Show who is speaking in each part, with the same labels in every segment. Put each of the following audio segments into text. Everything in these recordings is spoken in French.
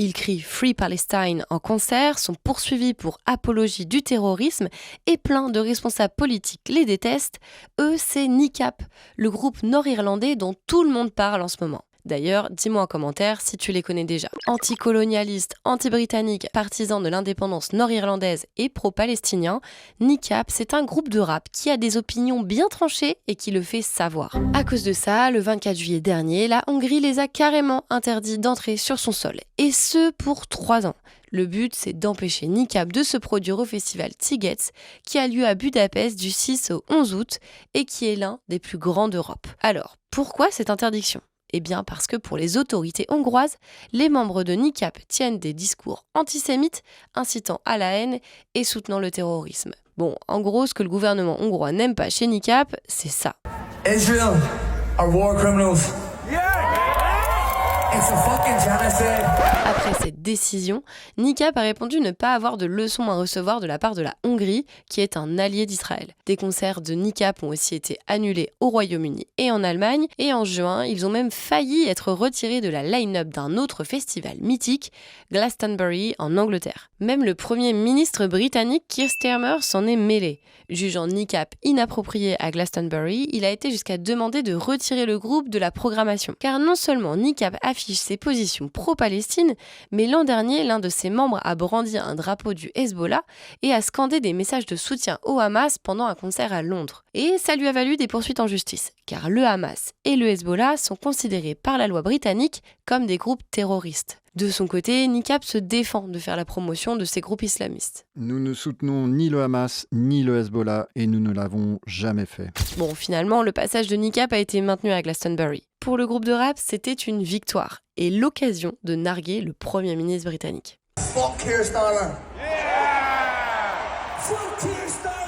Speaker 1: Ils crient Free Palestine en concert, sont poursuivis pour apologie du terrorisme et plein de responsables politiques les détestent. Eux, c'est NICAP, le groupe nord-irlandais dont tout le monde parle en ce moment. D'ailleurs, dis-moi en commentaire si tu les connais déjà. Anticolonialistes, anti-britanniques, partisans de l'indépendance nord-irlandaise et pro-palestinien, NICAP, c'est un groupe de rap qui a des opinions bien tranchées et qui le fait savoir. À cause de ça, le 24 juillet dernier, la Hongrie les a carrément interdits d'entrer sur son sol. Et ce, pour 3 ans. Le but, c'est d'empêcher NICAP de se produire au festival Tiggets, qui a lieu à Budapest du 6 au 11 août et qui est l'un des plus grands d'Europe. Alors, pourquoi cette interdiction ? Eh bien parce que pour les autorités hongroises, les membres de NICAP tiennent des discours antisémites, incitant à la haine et soutenant le terrorisme. Bon, en gros, ce que le gouvernement hongrois n'aime pas chez NICAP, c'est ça.
Speaker 2: Israel are war criminals. It's a fucking genocide.
Speaker 1: Après cette décision, NICAP a répondu ne pas avoir de leçons à recevoir de la part de la Hongrie, qui est un allié d'Israël. Des concerts de NICAP ont aussi été annulés au Royaume-Uni et en Allemagne, et en juin, ils ont même failli être retirés de la line-up d'un autre festival mythique, Glastonbury en Angleterre. Même le Premier ministre britannique Keir Starmer s'en est mêlé. Jugeant NICAP inapproprié à Glastonbury, il a été jusqu'à demander de retirer le groupe de la programmation. Car non seulement NICAP affiche ses positions pro-Palestine, mais l'an dernier, l'un de ses membres a brandi un drapeau du Hezbollah et a scandé des messages de soutien au Hamas pendant un concert à Londres. Et ça lui a valu des poursuites en justice, car le Hamas et le Hezbollah sont considérés par la loi britannique comme des groupes terroristes. De son côté, NICAP se défend de faire la promotion de ces groupes islamistes.
Speaker 3: Nous ne soutenons ni le Hamas ni le Hezbollah et nous ne l'avons jamais fait.
Speaker 1: Bon, finalement, le passage de NICAP a été maintenu à Glastonbury. Pour le groupe de rap, c'était une victoire et l'occasion de narguer le Premier ministre britannique.
Speaker 2: Fuck Keir Starmer. Fuck Keir Starmer.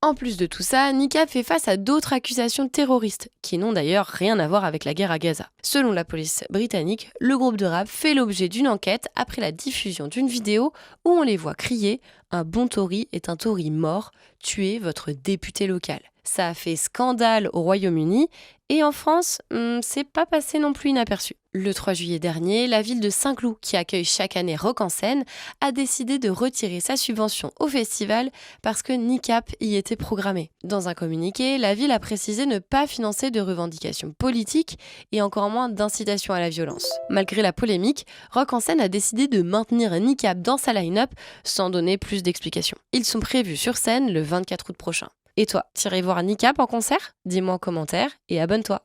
Speaker 1: En plus de tout ça, NICAP fait face à d'autres accusations terroristes, qui n'ont d'ailleurs rien à voir avec la guerre à Gaza. Selon la police britannique, le groupe de rap fait l'objet d'une enquête après la diffusion d'une vidéo où on les voit crier « Un bon Tory est un Tory mort, tuez votre député local ». Ça a fait scandale au Royaume-Uni et en France, c'est pas passé non plus inaperçu. Le 3 juillet dernier, la ville de Saint-Cloud, qui accueille chaque année Rock en Seine, a décidé de retirer sa subvention au festival parce que NICAP y était programmé. Dans un communiqué, la ville a précisé ne pas financer de revendications politiques et encore moins d'incitation à la violence. Malgré la polémique, Rock en Seine a décidé de maintenir NICAP dans sa line-up sans donner plus d'explications. Ils sont prévus sur scène le 24 août prochain. Et toi, t'irais voir NICAP en concert ? Dis-moi en commentaire et abonne-toi.